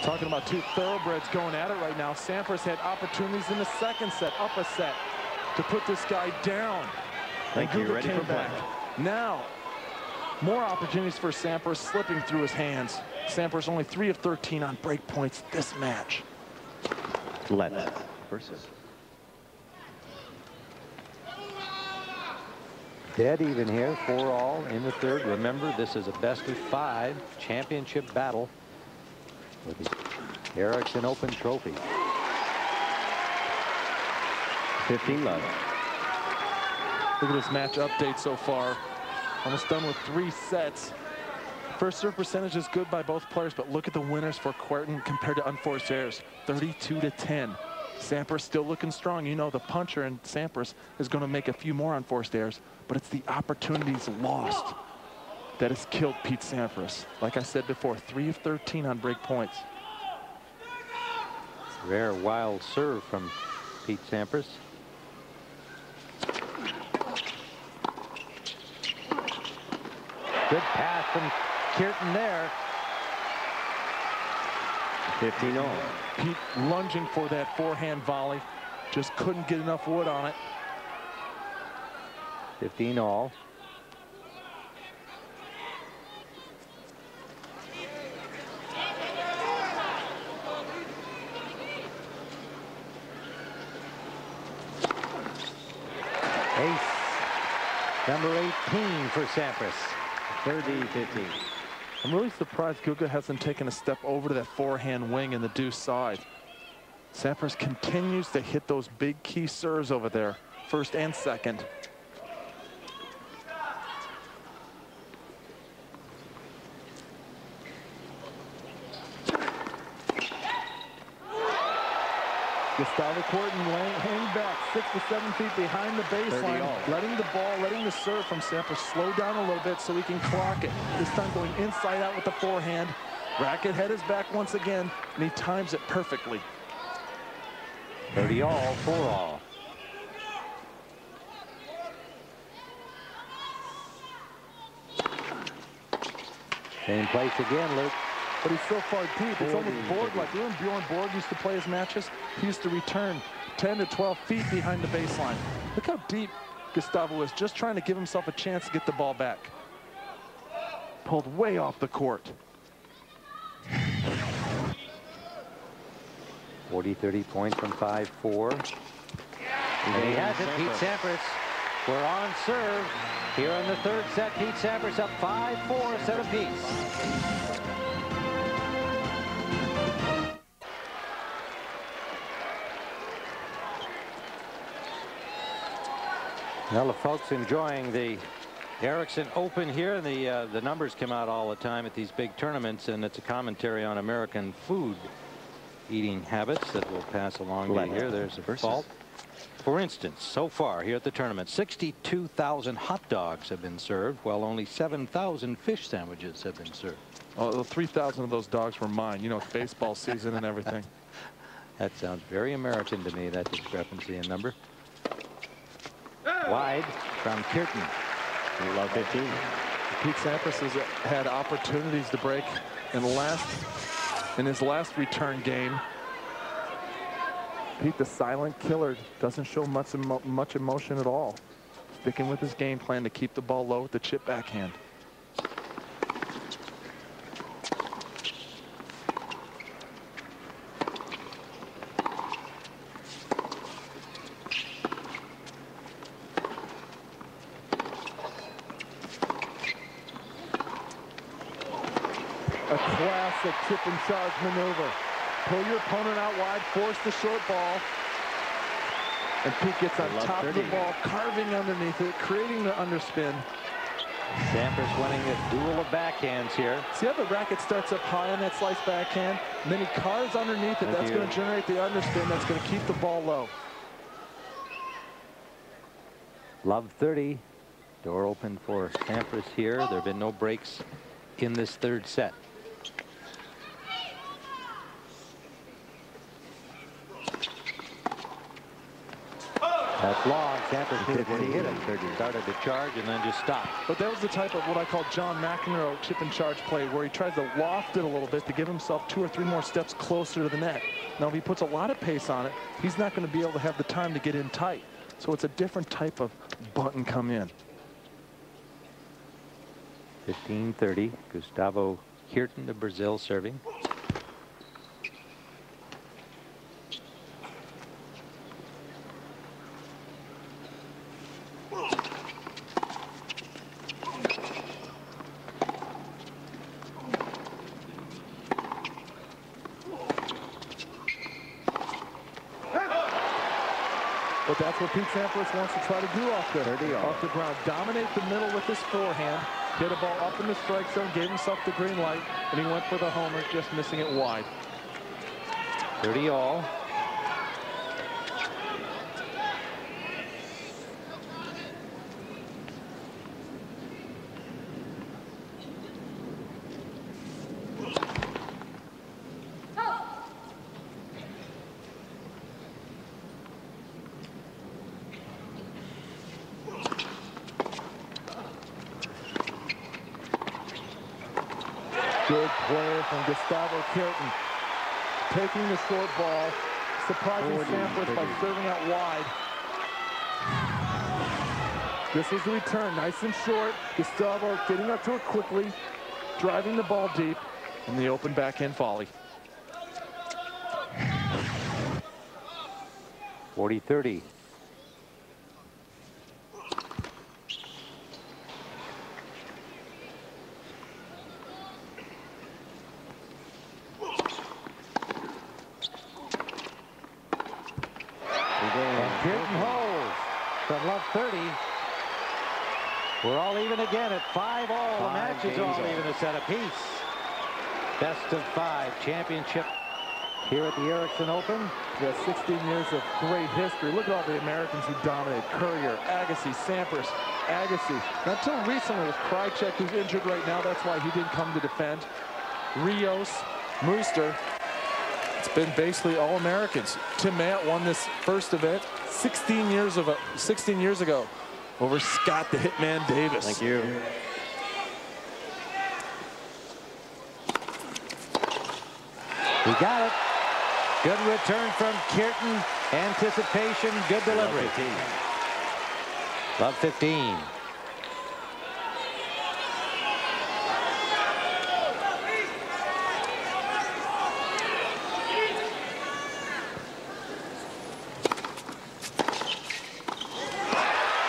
Talking about two thoroughbreds going at it right now. Sampras had opportunities in the second set, up a set, to put this guy down. Thank you. Ready for play. Now, more opportunities for Sampras slipping through his hands. Sampras only 3 of 13 on break points this match. Let versus. Dead even here, 4-all in the third. Remember, this is a best-of-5 championship battle with the Ericsson Open Trophy. 15 love. Look at this match update so far. Almost done with 3 sets. First serve percentage is good by both players, but look at the winners for Kuerten compared to unforced errors. 32-10. Sampras still looking strong. You know the puncher in Sampras is going to make a few more unforced errors, but it's the opportunities lost that has killed Pete Sampras. Like I said before, 3 of 13 on break points. Rare wild serve from Pete Sampras. Good pass from Kuerten there. 15-all. Pete lunging for that forehand volley. Just couldn't get enough wood on it. 15-all. Ace number 18 for Sampras. 30-15. I'm really surprised Guga hasn't taken a step over to that forehand wing in the deuce side. Sampras continues to hit those big key serves over there, first and second. Gustavo Kuerten hang back 6 to 7 feet behind the baseline, letting the ball, letting the serve from Sampras slow down a little bit so he can clock it. This time going inside out with the forehand. Racket head is back once again, and he times it perfectly. 30-all, 4-all. Same place again, Luke. But he's so far deep, it's almost Borg-like. You know when Bjorn Borg used to play his matches? He used to return 10 to 12 feet behind the baseline. Look how deep Gustavo is, just trying to give himself a chance to get the ball back. Pulled way off the court. 40-30 points from 5-4. And he has it, Pete Sampras. We're on serve. Here in the third set, Pete Sampras up 5-4, 7-piece. Well, the folks enjoying the Ericsson Open here, and the numbers come out all the time at these big tournaments, and it's a commentary on American food eating habits that we'll pass along to you here. There's a fault. For instance, so far here at the tournament, 62,000 hot dogs have been served, while only 7,000 fish sandwiches have been served. Oh, 3,000 of those dogs were mine. You know, it's baseball season and everything. That sounds very American to me, that discrepancy in number. Wide from Kuerten. Love 15. Pete Sampras has had opportunities to break in his last return game. Pete, the silent killer, doesn't show much emotion at all. Sticking with his game plan to keep the ball low with the chip backhand. A classic tip and charge maneuver. Pull your opponent out wide, force the short ball. And Pete gets on top of the ball, carving underneath it, creating the underspin. Sampras winning this duel of backhands here. See how the racket starts up high on that slice backhand, and then he carves underneath it. That's going to generate the underspin. That's going to keep the ball low. Love 30. Door open for Sampras here. There have been no breaks in this third set. That's long. Sampras needed when he hit it. Started to charge and then just stopped. But that was the type of what I call John McEnroe chip and charge play, where he tries to loft it a little bit to give himself 2 or 3 more steps closer to the net. Now, if he puts a lot of pace on it, he's not going to be able to have the time to get in tight. So it's a different type of button come in. 15-30. Gustavo Kuerten of Brazil serving. But that's what Pete Sampras wants to try to do off the ground. Dominate the middle with his forehand. Hit a ball up in the strike zone, gave himself the green light, and he went for the homer, just missing it wide. 30 all. Good play from Gustavo Kuerten. Taking the short ball, surprising Sampras by serving out wide. This is the return, nice and short. Gustavo getting up to it quickly, driving the ball deep, and the open backhand volley. 40-30. Kuerten holds from love 30. We're all even again at 5 all. The match is all even, a set apiece. Best of 5 championship here at the Ericsson Open. Yeah, 16 years of great history. Look at all the Americans who dominated. Courier, Agassi, Sampras, Agassi. Not until recently it was Krajicek, who's injured right now. That's why he didn't come to defend. Rios, Mooster. It's been basically all Americans. Tim Matt won this first event 16 years ago over Scott the Hitman Davis. Thank you. He got it. Good return from Kuerten. Anticipation, good delivery. Love 15.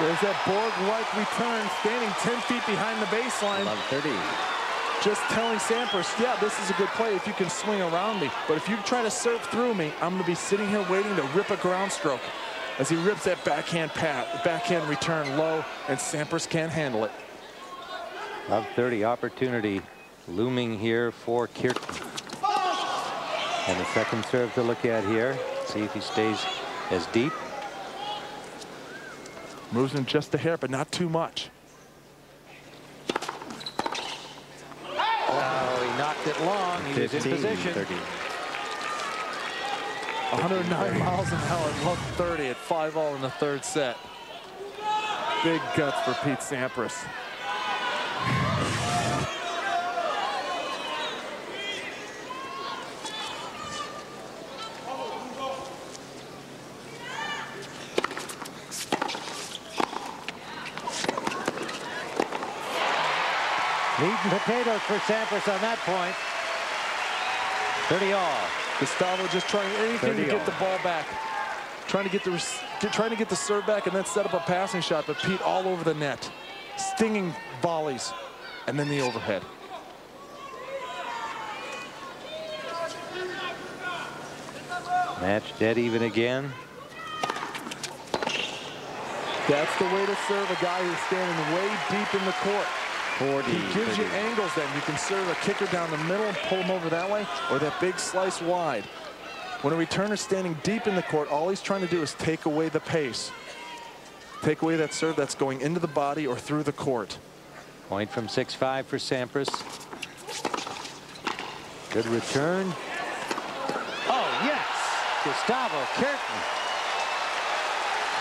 There's that Borg-like return, standing 10 feet behind the baseline. Love 30. Just telling Sampras, yeah, this is a good play if you can swing around me. But if you try to serve through me, I'm going to be sitting here waiting to rip a ground stroke. As he rips that backhand return low, and Sampras can't handle it. Love 30 opportunity looming here for Kuerten. And the second serve to look at here. See if he stays as deep. Moves him just a hair, but not too much. Oh, he knocked it long. He was in position. 30. 109 miles an hour, love 30 at 5 all in the third set. Big guts for Pete Sampras. Meat and potatoes for Sampras on that point. 30 all. Gustavo just trying anything to get the ball back. Trying to get the serve back and then set up a passing shot, but Pete all over the net. Stinging volleys, and then the overhead. Match dead even again. That's the way to serve a guy who's standing way deep in the court. 40. He gives 30. you angles then. You can serve a kicker down the middle and pull him over that way, or that big slice wide. When a returner's standing deep in the court, all he's trying to do is take away the pace. Take away that serve that's going into the body or through the court. Point from 6-5 for Sampras. Good return. Oh, yes! Gustavo Kuerten.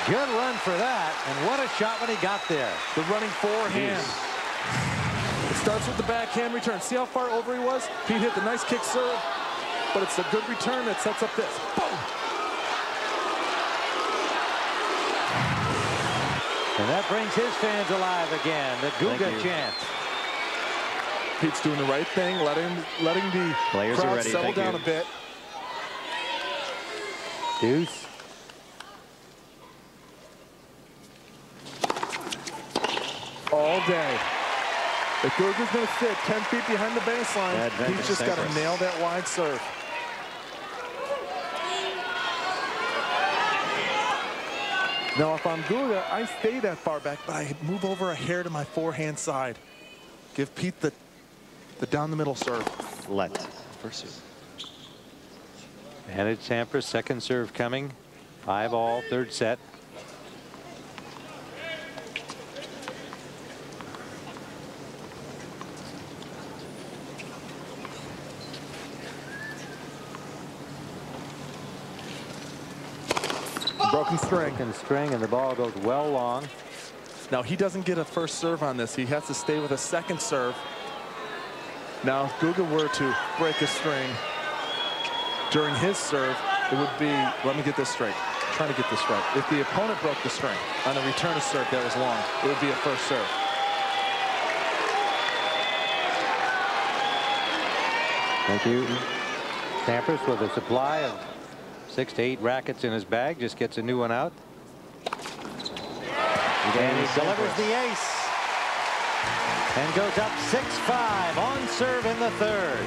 Good run for that, and what a shot when he got there. The running forehand. It starts with the backhand return. See how far over he was? Pete hit the nice kick serve, but it's a good return that sets up this. Boom! And that brings his fans alive again. The Guga chant. Pete's doing the right thing, letting the Players crowd are ready. settle down a bit. Deuce. All day. If Guga's going to sit 10 feet behind the baseline, he's just got to nail that wide serve. Now, if I'm Guga, I stay that far back, but I move over a hair to my forehand side. Give Pete the down the middle serve. First serve. And it's Sampras, second serve coming. 5-all, third set. Broken string. Broken string, and the ball goes well long. Now, he doesn't get a first serve on this. He has to stay with a second serve. Now, if Guga were to break a string during his serve, it would be, let me get this straight. I'm trying to get this right. If the opponent broke the string on a return of serve that was long, it would be a first serve. Thank you. Sampras with a supply of 6 to 8 rackets in his bag, just gets a new one out. And he delivers the ace. And goes up 6-5 on serve in the third.